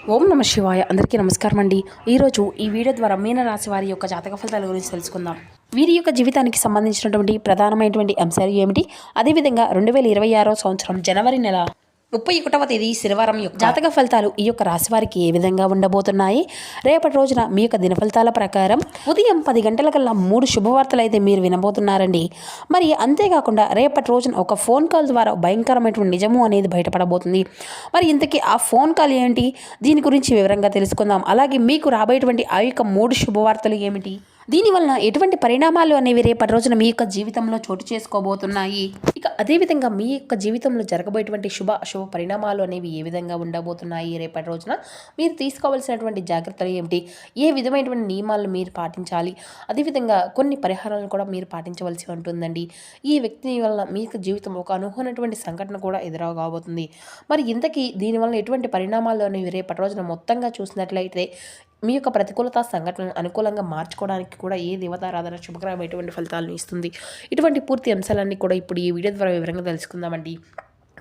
ఓం నమ శివాయ. అందరికీ నమస్కారం అండి. ఈరోజు ఈ వీడియో ద్వారా మీన రాశి వారి యొక్క జాతక ఫలితాల గురించి తెలుసుకుందాం. వీరి యొక్క జీవితానికి సంబంధించినటువంటి ప్రధానమైనటువంటి అంశాలు ఏమిటి, అదేవిధంగా 2026 సంవత్సరం జనవరి నెల 31వ తేదీ శనివారం యొక్క జాతక ఫలితాలు ఈ యొక్క రాశి వారికి ఏ విధంగా ఉండబోతున్నాయి, రేపటి రోజున మీ యొక్క దిన ఫలితాల ప్రకారం ఉదయం 10 గంటలకల్లా 3 శుభవార్తలు అయితే మీరు వినబోతున్నారండి. మరి అంతేకాకుండా రేపటి రోజున ఒక ఫోన్ కాల్ ద్వారా భయంకరమైనటువంటి నిజము అనేది బయటపడబోతుంది. మరి ఇంతకీ ఆ ఫోన్ కాల్ ఏంటి, దీని గురించి వివరంగా తెలుసుకుందాం. అలాగే మీకు రాబోయేటువంటి ఆ యొక్క 3 శుభవార్తలు ఏమిటి, దీనివలన ఎటువంటి పరిణామాలు అనేవి రేపటి రోజున మీ యొక్క జీవితంలో చోటు చేసుకోబోతున్నాయి, ఇక అదేవిధంగా మీ యొక్క జీవితంలో జరగబోయేటువంటి శుభ పరిణామాలు అనేవి ఏ విధంగా ఉండబోతున్నాయి, రేపటి రోజున మీరు తీసుకోవాల్సినటువంటి జాగ్రత్తలు ఏమిటి, ఏ విధమైనటువంటి నియమాలను మీరు పాటించాలి, అదేవిధంగా కొన్ని పరిహారాలను కూడా మీరు పాటించవలసి ఉంటుందండి. ఈ వ్యక్తి వల్ల మీ యొక్క జీవితంలో ఒక అనుకోనటువంటి సంఘటన కూడా ఎదురవబోతుంది. మరి ఇంతకీ దీనివల్ల ఎటువంటి పరిణామాలు అనేవి రేపటి రోజున మొత్తంగా చూసినట్లయితే మీ యొక్క ప్రతికూలత సంఘటనలను అనుకూలంగా మార్చుకోవడానికి కూడా ఏ దేవతారాధన శుభకరమైనటువంటి ఫలితాలను ఇస్తుంది. ఇటువంటి పూర్తి అంశాలన్నీ కూడా ఇప్పుడు ఈ వీడియో ద్వారా వివరంగా తెలుసుకుందామండి.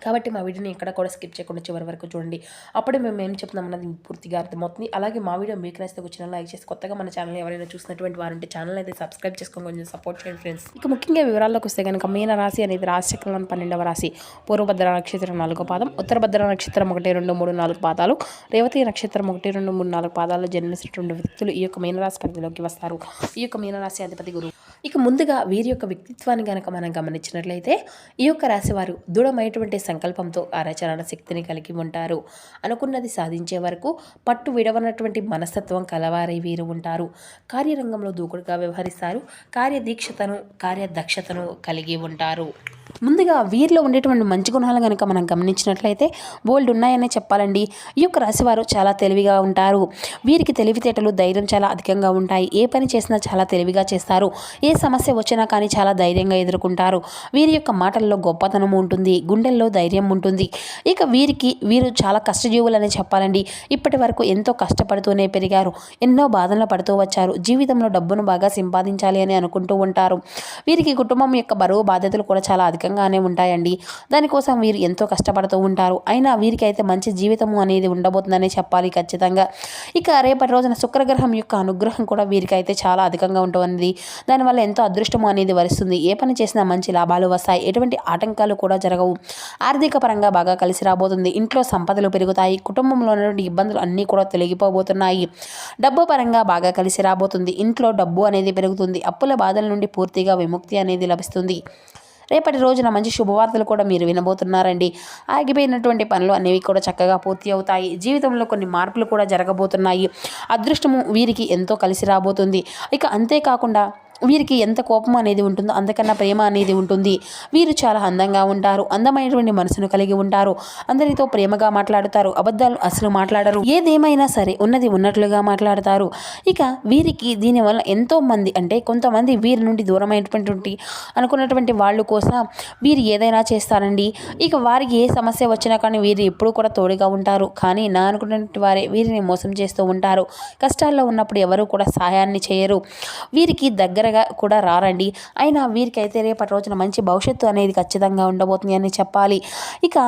కాబట్టి మా వీడియోని ఎక్కడ కూడా స్కిప్ చేయకుండా చివరి వరకు చూడండి. అప్పుడే మేము ఏం చెప్తున్నాం అన్నది పూర్తిగా అర్థమవుతుంది. అలాగే మా వీడియో మీకు నచ్చితే వచ్చిన లైక్ చేసి, కొత్తగా మన ఛానల్ ఎవరైనా చూసినటువంటి వారంటే ఛానల్ అయితే సబ్స్క్రైబ్ చేసుకొని కొంచెం సపోర్ట్ చేయండి ఫ్రెండ్స్. ఇక ముఖ్యంగా వివరాల్లోకి వస్తే కనుక మీన రాశి అనేది రాశి చక్రంలోని 12వ రాశి. పూర్వభద్ర నక్షత్రం 4వ పాదం, ఉత్తరభద్ర నక్షత్రం 1, 2, 3, 4 పాదాలు, రేవతి నక్షత్రం 1, 2, 3, 4 పాదాల్లో జన్మించినటువంటి వ్యక్తులు ఈ యొక్క మీనరాశి పరిధిలోకి వస్తారు. ఈ యొక్క మీనరాశి అధిపతి గురువు. ఇక ముందుగా వీరి యొక్క వ్యక్తిత్వాన్ని కనుక మనం గమనించినట్లయితే ఈ యొక్క రాశి వారు దృఢమైనటువంటి సంకల్పంతో ఆచరణ శక్తిని కలిగి ఉంటారు. అనుకున్నది సాధించే వరకు పట్టు విడవనటువంటి మనస్తత్వం కలవారై వీరు ఉంటారు. కార్యరంగంలో దూకుడుగా వ్యవహరిస్తారు. కార్యదక్షతను కలిగి ఉంటారు. ముందుగా వీరిలో ఉండేటువంటి మంచి గుణాలు కనుక మనం గమనించినట్లయితే బోల్డ్ ఉన్నాయనే చెప్పాలండి. ఈ యొక్క రాశివారు చాలా తెలివిగా ఉంటారు. వీరికి తెలివితేటలు, ధైర్యం చాలా అధికంగా ఉంటాయి. ఏ పని చేసినా చాలా తెలివిగా చేస్తారు. ఏ సమస్య వచ్చినా కానీ చాలా ధైర్యంగా ఎదుర్కొంటారు. వీరి యొక్క మాటల్లో గొప్పతనం ఉంటుంది, గుండెల్లో ధైర్యం ఉంటుంది. ఇక వీరు చాలా కష్టజీవులనే చెప్పాలండి. ఇప్పటి వరకు ఎంతో కష్టపడుతూనే పెరిగారు. ఎన్నో బాధలు పడుతూ వచ్చారు. జీవితంలో డబ్బును బాగా సంపాదించాలి అని అనుకుంటూ ఉంటారు. వీరికి కుటుంబం యొక్క బరువు బాధ్యతలు కూడా చాలా అధికంగానే ఉంటాయండి. దానికోసం వీరు ఎంతో కష్టపడుతూ ఉంటారు. అయినా వీరికి అయితే మంచి జీవితము అనేది ఉండబోతుందనే చెప్పాలి ఖచ్చితంగా. ఇక రేపటి రోజున శుక్రగ్రహం యొక్క అనుగ్రహం కూడా వీరికి అయితే చాలా అధికంగా ఉంటుంది. దానివల్ల ఎంతో అదృష్టము అనేది వరిస్తుంది. ఏ పని చేసినా మంచి లాభాలు వస్తాయి. ఎటువంటి ఆటంకాలు కూడా జరగవు. ఆర్థిక పరంగా బాగా కలిసి రాబోతుంది. ఇంట్లో సంపదలు పెరుగుతాయి. కుటుంబంలో ఉన్నటువంటి ఇబ్బందులు అన్నీ కూడా తొలగిపోబోతున్నాయి. డబ్బు పరంగా బాగా కలిసి రాబోతుంది. ఇంట్లో డబ్బు అనేది పెరుగుతుంది. అప్పుల బాధల నుండి పూర్తిగా విముక్తి అనేది లభిస్తుంది. రేపటి రోజున మంచి శుభవార్తలు కూడా మీరు వినబోతున్నారండి. ఆగిపోయినటువంటి పనులు అనేవి కూడా చక్కగా పూర్తి అవుతాయి. జీవితంలో కొన్ని మార్పులు కూడా జరగబోతున్నాయి. అదృష్టము వీరికి ఎంతో కలిసి రాబోతుంది. ఇక అంతేకాకుండా వీరికి ఎంత కోపం అనేది ఉంటుందో అంతకన్నా ప్రేమ అనేది ఉంటుంది. వీరు చాలా అందంగా ఉంటారు. అందమైనటువంటి మనసును కలిగి ఉంటారు. అందరితో ప్రేమగా మాట్లాడుతారు. అబద్ధాలు అసలు మాట్లాడరు. ఏదేమైనా సరే ఉన్నది ఉన్నట్లుగా మాట్లాడతారు. ఇక వీరికి దీనివల్ల ఎంతో మంది అంటే కొంతమంది వీరి నుండి దూరమైనటువంటి అనుకున్నటువంటి వాళ్ళు కోసం వీరు ఏదైనా చేస్తారండి. ఇక వారికి ఏ సమస్య వచ్చినా కానీ వీరు ఎప్పుడూ కూడా తోడుగా ఉంటారు. కానీ నా అనుకున్నటువంటి వారే వీరిని మోసం చేస్తూ ఉంటారు. కష్టాల్లో ఉన్నప్పుడు ఎవరు కూడా సహాయాన్ని చేయరు. వీరికి దగ్గర కూడా రారండి. అయినా వీరికైతే రేపటి రోజున మంచి భవిష్యత్తు అనేది ఖచ్చితంగా ఉండబోతుంది అని చెప్పాలి. ఇక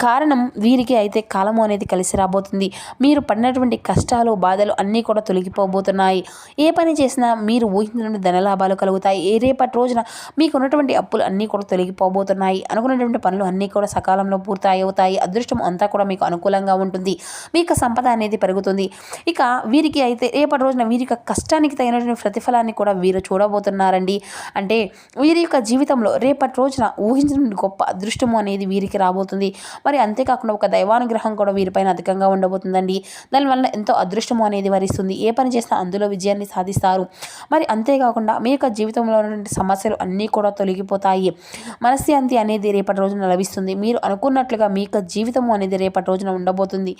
కారణం వీరికి అయితే కాలము అనేది కలిసి రాబోతుంది. మీరు పడినటువంటి కష్టాలు, బాధలు అన్నీ కూడా తొలగిపోబోతున్నాయి. ఏ పని చేసినా మీరు ఊహించినటువంటి ధనలాభాలు కలుగుతాయి. రేపటి రోజున మీకు ఉన్నటువంటి అప్పులు అన్నీ కూడా తొలగిపోబోతున్నాయి. అనుకున్నటువంటి పనులు అన్నీ కూడా సకాలంలో పూర్తి అవుతాయి. అదృష్టం అంతా కూడా మీకు అనుకూలంగా ఉంటుంది. మీకు సంపద అనేది పెరుగుతుంది. ఇక వీరికి అయితే రేపటి రోజున వీరి యొక్క కష్టానికి తగినటువంటి ప్రతిఫలాన్ని కూడా వీరు చూడబోతున్నారండి. అంటే వీరి యొక్క జీవితంలో రేపటి రోజున ఊహించినటువంటి గొప్ప అదృష్టము అనేది వీరికి రాబోతుంది. మరి అంతేకాకుండా ఒక దైవానుగ్రహం కూడా వీరిపైన అధికంగా ఉండబోతుందండి. దానివల్ల ఎంతో అదృష్టము అనేది వరిస్తుంది. ఏ పని చేసినా అందులో విజయాన్ని సాధిస్తారు. మరి అంతేకాకుండా మీ యొక్క జీవితంలో ఉన్నటువంటి సమస్యలు అన్నీ కూడా తొలగిపోతాయి. మనశ్శాంతి అనేది రేపటి రోజున లభిస్తుంది. మీరు అనుకున్నట్లుగా మీ యొక్క జీవితము అనేది రేపటి రోజున ఉండబోతుంది.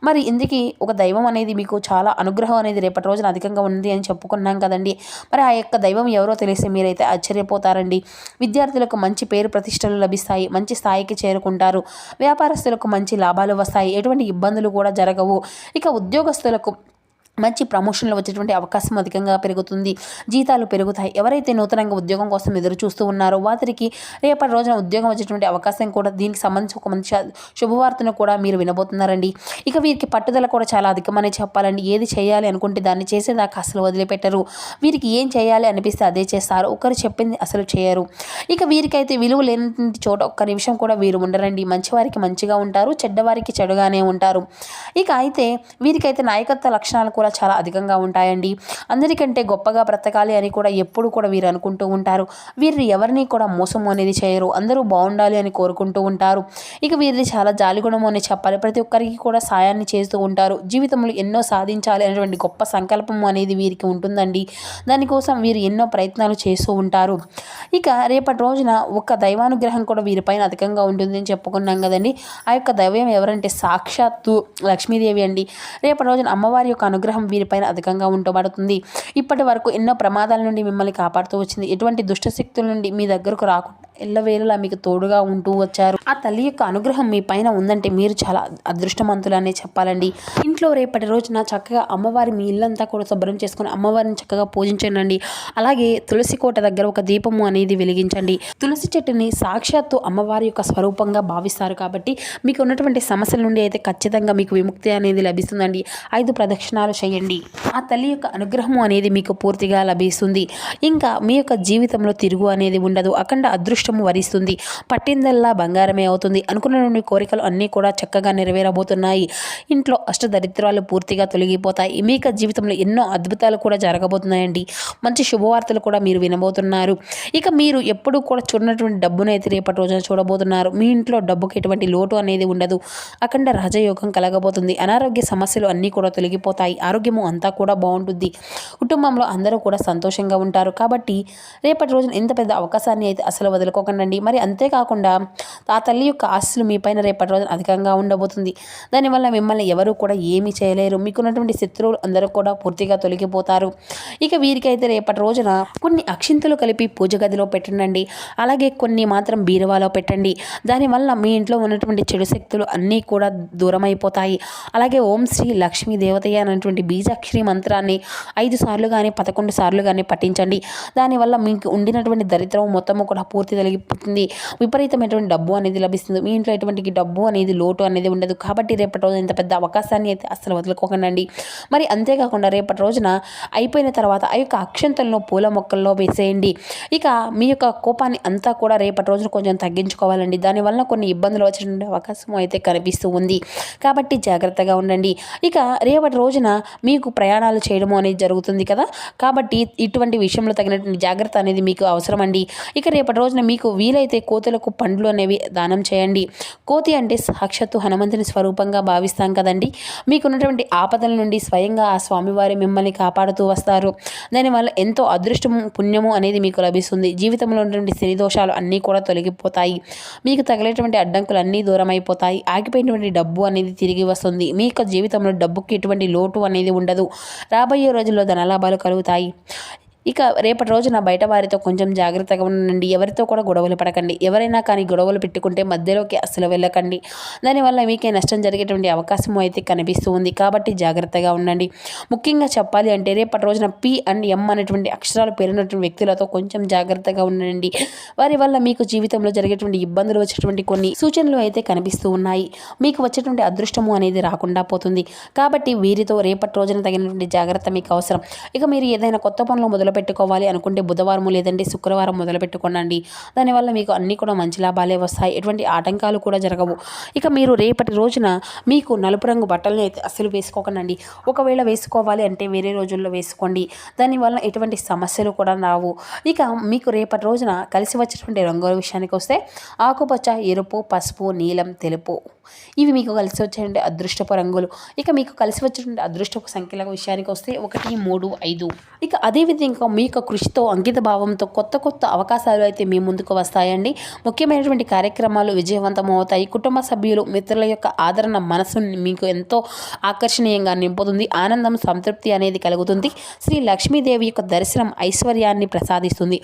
మరి ఇందుకే ఒక దైవం అనేది మీకు చాలా అనుగ్రహం అనేది రేపటి రోజున అధికంగా ఉంది అని చెప్పుకున్నాం కదండి. మరి ఆ యొక్క దైవం ఎవరో తెలిసి మీరైతే ఆశ్చర్యపోతారండి. విద్యార్థులకు మంచి పేరు ప్రతిష్టలు లభిస్తాయి. మంచి స్థాయికి చేరుకుంటారు. వ్యాపారస్తులకు మంచి లాభాలు వస్తాయి. ఎటువంటి ఇబ్బందులు కూడా జరగవు. ఇక ఉద్యోగస్తులకు మంచి ప్రమోషన్లు వచ్చేటువంటి అవకాశం అధికంగా పెరుగుతుంది. జీతాలు పెరుగుతాయి. ఎవరైతే నూతనంగా ఉద్యోగం కోసం ఎదురు చూస్తూ ఉన్నారో వారికి రేపటి రోజున ఉద్యోగం వచ్చేటువంటి అవకాశం కూడా, దీనికి సంబంధించి ఒక మంచి శుభవార్తను కూడా మీరు వినబోతున్నారండి. ఇక వీరికి పట్టుదల కూడా చాలా అధికమనే చెప్పాలండి. ఏది చేయాలి అనుకుంటే దాన్ని చేసేదాకా అసలు వదిలిపెట్టరు. వీరికి ఏం చేయాలి అనిపిస్తే అదే చేస్తారు. ఒకరు చెప్పింది అసలు చేయరు. ఇక వీరికైతే విలువ లేని చోట ఒక్క నిమిషం కూడా వీరు ఉండరండి. మంచివారికి మంచిగా ఉంటారు, చెడ్డవారికి చెడుగానే ఉంటారు. ఇక అయితే వీరికైతే నాయకత్వ లక్షణాలు కూడా చాలా అధికంగా ఉంటాయండి. అందరికంటే గొప్పగా బ్రతకాలి అని కూడా ఎప్పుడు కూడా వీరు అనుకుంటూ ఉంటారు. వీరు ఎవరిని కూడా మోసం అనేది చేయరు. అందరూ బాగుండాలి అని కోరుకుంటూ ఉంటారు. ఇక వీరిది చాలా జాలిగుణం అని చెప్పాలి. ప్రతి ఒక్కరికి కూడా సాయాన్ని చేస్తూ ఉంటారు. జీవితంలో ఎన్నో సాధించాలి అనేటువంటి గొప్ప సంకల్పం అనేది వీరికి ఉంటుందండి. దానికోసం వీరు ఎన్నో ప్రయత్నాలు చేస్తూ ఉంటారు. ఇక రేపటి రోజున ఒక దైవానుగ్రహం కూడా వీరిపైన అధికంగా ఉంటుందని చెప్పుకున్నాం కదండి. ఆ యొక్క దైవం ఎవరంటే సాక్షాత్తు లక్ష్మీదేవి అండి. రేపటి రోజున అమ్మవారి యొక్క అనుగ్రహం వీరిపైన అధికంగా ఉండబడుతుంది. ఇప్పటి వరకు ఎన్నో ప్రమాదాల నుండి మిమ్మల్ని కాపాడుతూ వచ్చింది. ఎటువంటి దుష్టశక్తుల నుండి మీ దగ్గరకు రాకుండా ఎల్లవేళలా మీకు తోడుగా ఉంటూ వచ్చారు. ఆ తల్లి యొక్క అనుగ్రహం మీ పైన ఉందంటే మీరు చాలా అదృష్టవంతులనే చెప్పాలండి. ఇంట్లో రేపటి రోజున చక్కగా అమ్మవారి మీ ఇల్లంతా కూడా శుభ్రం చేసుకుని అమ్మవారిని చక్కగా పూజించండి. అలాగే తులసి కోట దగ్గర ఒక దీపము అనేది వెలిగించండి. తులసి చెట్టుని సాక్షాత్తు అమ్మవారి యొక్క స్వరూపంగా భావిస్తారు కాబట్టి మీకు ఉన్నటువంటి సమస్యల నుండి అయితే ఖచ్చితంగా మీకు విముక్తి అనేది లభిస్తుందండి. 5 ప్రదక్షిణాలు చేయండి. ఆ తల్లి యొక్క అనుగ్రహము అనేది మీకు పూర్తిగా లభిస్తుంది. ఇంకా మీ యొక్క జీవితంలో తిరుగు అనేది ఉండదు. అఖండ అదృష్టము వరిస్తుంది. పట్టిందల్లా బంగారమే అవుతుంది. అనుకున్న కోరికలు అన్నీ కూడా చక్కగా నెరవేరబోతున్నాయి. ఇంట్లో అష్టదరిద్రాలు పూర్తిగా తొలగిపోతాయి. మీ యొక్క జీవితంలో ఎన్నో అద్భుతాలు కూడా జరగబోతున్నాయండి. మంచి శుభవార్తలు కూడా మీరు వినబోతున్నారు. ఇక మీరు ఎప్పుడూ కూడా చూడనటువంటి డబ్బును అయితే రేపటి రోజున చూడబోతున్నారు. మీ ఇంట్లో డబ్బుకి ఎటువంటి లోటు అనేది ఉండదు. అఖండ రాజయోగం కలగబోతుంది. అనారోగ్య సమస్యలు అన్నీ కూడా తొలగిపోతాయి. ఆరోగ్యము అంతా కూడా బాగుంటుంది. కుటుంబంలో అందరూ కూడా సంతోషంగా ఉంటారు. కాబట్టి రేపటి రోజున ఇంత పెద్ద అవకాశాన్ని అయితే అసలు వదులుకోకండి. మరి అంతేకాకుండా ఆ తల్లి యొక్క ఆశలు మీ పైన రేపటి రోజున అధికంగా ఉండబోతుంది. దానివల్ల మిమ్మల్ని ఎవరు కూడా ఏమీ చేయలేరు. మీకున్నటువంటి శత్రువులు అందరూ కూడా పూర్తిగా తొలగిపోతారు. ఇక వీరికైతే రేపటి రోజున కొన్ని అక్షింతలు కలిపి పూజ గదిలో పెట్టండి. అలాగే కొన్ని మాత్రం బీరువాలో పెట్టండి. దానివల్ల మీ ఇంట్లో ఉన్నటువంటి చెడు శక్తులు అన్నీ కూడా దూరం అయిపోతాయి. అలాగే ఓం శ్రీ లక్ష్మీ దేవతయ్య అనేటువంటి బీజాక్షరి మంత్రాన్ని 5 సార్లు కానీ 11 సార్లు కానీ పఠించండి. దానివల్ల మీకు ఉండినటువంటి దరిద్రం మొత్తము కూడా పూర్తి తొలగిపోతుంది. విపరీతమైనటువంటి డబ్బు అనేది లభిస్తుంది. మీ ఇంట్లో ఎటువంటి డబ్బు అనేది లోటు అనేది ఉండదు. కాబట్టి రేపటి రోజున ఇంత పెద్ద అవకాశాన్ని అయితే అసలు వదులుకోకండి. మరి అంతేకాకుండా రేపటి రోజున అయిపోయిన తర్వాత ఆ యొక్క అక్షంతలను పూల మొక్కల్లో వేసేయండి. ఇక మీ యొక్క కోపాన్ని అంతా కూడా రేపటి రోజున కొంచెం తగ్గించుకోవాలండి. దానివల్ల కొన్ని ఇబ్బందులు వచ్చేటువంటి అవకాశం అయితే కనిపిస్తూ ఉంది. కాబట్టి జాగ్రత్తగా ఉండండి. ఇక రేపటి రోజున మీకు ప్రయాణాలు చేయడం అనేది జరుగుతుంది కదా. కాబట్టి ఇటువంటి విషయంలో తగినటువంటి జాగ్రత్త అనేది మీకు అవసరం అండి. ఇక రేపటి రోజున మీకు వీలైతే కోతులకు పండ్లు అనేవి దానం చేయండి. కోతి అంటే సాక్షాత్తు హనుమంతుని స్వరూపంగా భావిస్తాం కదండి. మీకున్నటువంటి ఆపదల నుండి స్వయంగా ఆ స్వామివారి మిమ్మల్ని కాపాడుతూ వస్తారు. దానివల్ల ఎంతో అదృష్టము పుణ్యము అనేది మీకు లభిస్తుంది. జీవితంలో ఉన్నటువంటి శని దోషాలు అన్నీ కూడా తొలగిపోతాయి. మీకు తగిలేటువంటి అడ్డంకులు అన్నీ దూరం అయిపోతాయి. ఆగిపోయినటువంటి డబ్బు అనేది తిరిగి వస్తుంది. మీ యొక్క జీవితంలో డబ్బుకి ఎటువంటి లోటు అనేది ఉండదు. రాబోయే రోజుల్లో ధనలాభాలు కలుగుతాయి. ఇక రేపటి రోజున బయట వారితో కొంచెం జాగ్రత్తగా ఉండండి. ఎవరితో కూడా గొడవలు పడకండి. ఎవరైనా కానీ గొడవలు పెట్టుకుంటే మధ్యలోకి అసలు వెళ్ళకండి. దానివల్ల మీకే నష్టం జరిగేటువంటి అవకాశం అయితే కనిపిస్తూ ఉంది. కాబట్టి జాగ్రత్తగా ఉండండి. ముఖ్యంగా చెప్పాలి అంటే రేపటి రోజున పి అండ్ ఎం అనేటువంటి అక్షరాలు పేరున్నటువంటి వ్యక్తులతో కొంచెం జాగ్రత్తగా ఉండండి. వారి వల్ల మీకు జీవితంలో జరిగేటువంటి ఇబ్బందులు వచ్చేటువంటి కొన్ని సూచనలు అయితే కనిపిస్తూ ఉన్నాయి. మీకు వచ్చేటువంటి అదృష్టము అనేది రాకుండా పోతుంది. కాబట్టి వీరితో రేపటి రోజున తగినటువంటి జాగ్రత్త మీకు అవసరం. ఇక మీరు ఏదైనా కొత్త పనులు మొదలు పెట్టుకోవాలి అనుకుంటే బుధవారం లేదంటే శుక్రవారం మొదలు పెట్టుకోండి. దానివల్ల మీకు అన్నీ కూడా మంచి లాభాలే వస్తాయి. ఎటువంటి ఆటంకాలు కూడా జరగవు. ఇక మీరు రేపటి రోజున మీకు నలుపు రంగు బట్టలను అయితే అస్సలు వేసుకోకండి. ఒకవేళ వేసుకోవాలి అంటే వేరే రోజుల్లో వేసుకోండి. దానివల్ల ఎటువంటి సమస్యలు కూడా రావు. ఇక మీకు రేపటి రోజున కలిసి వచ్చేటువంటి రంగుల విషయానికి వస్తే ఆకుపచ్చ, ఎరుపు, పసుపు, నీలం, తెలుపు ఇవి మీకు కలిసి వచ్చేటువంటి అదృష్టపు రంగులు. ఇక మీకు కలిసి వచ్చేటువంటి అదృష్టపు సంఖ్యల విషయానికి వస్తే 1, 3, 5. ఇక అదేవిధంగా మీ యొక్క కృషితో అంకిత భావంతో కొత్త కొత్త అవకాశాలు అయితే మీ ముందుకు వస్తాయండి. ముఖ్యమైనటువంటి కార్యక్రమాలు విజయవంతం అవుతాయి. కుటుంబ సభ్యులు మిత్రుల యొక్క ఆదరణ మనసుని మీకు ఎంతో ఆకర్షణీయంగా నింపుతుంది. ఆనందం, సంతృప్తి అనేది కలుగుతుంది. శ్రీ లక్ష్మీదేవి యొక్క దర్శనం ఐశ్వర్యాన్ని ప్రసాదిస్తుంది.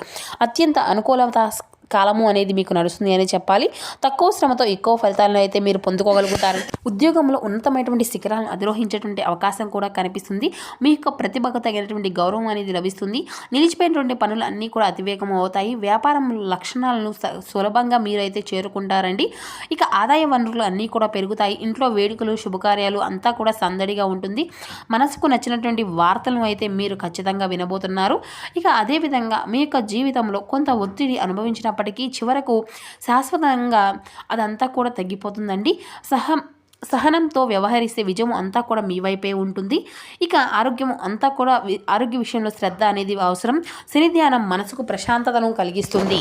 అత్యంత అనుకూలత కాలము అనేది మీకు నడుస్తుంది అని చెప్పాలి. తక్కువ శ్రమతో ఎక్కువ ఫలితాలను అయితే మీరు పొందుకోగలుగుతారు. ఉద్యోగంలో ఉన్నతమైనటువంటి శిఖరాలను అధిరోహించేటువంటి అవకాశం కూడా కనిపిస్తుంది. మీ యొక్క ప్రతిభకు తగినటువంటి గౌరవం అనేది లభిస్తుంది. నిలిచిపోయినటువంటి పనులు అన్నీ కూడా అతివేగం అవుతాయి. వ్యాపారం లక్షణాలను సులభంగా మీరైతే చేరుకుంటారండి. ఇక ఆదాయ వనరులు అన్నీ కూడా పెరుగుతాయి. ఇంట్లో వేడుకలు శుభకార్యాలు అంతా కూడా సందడిగా ఉంటుంది. మనసుకు నచ్చినటువంటి వార్తలను అయితే మీరు ఖచ్చితంగా వినబోతున్నారు. ఇక అదేవిధంగా మీ యొక్క జీవితంలో కొంత ఒత్తిడి అనుభవించినప్పటికీ చివరకు శాశ్వతంగా అదంతా కూడా తగ్గిపోతుందండి. సహనంతో వ్యవహరిస్తే విజయం అంతా కూడా మీ వైపే ఉంటుంది. ఇక ఆరోగ్య విషయంలో శ్రద్ధ అనేది అవసరం. శని ధ్యానం మనసుకు ప్రశాంతతను కలిగిస్తుంది.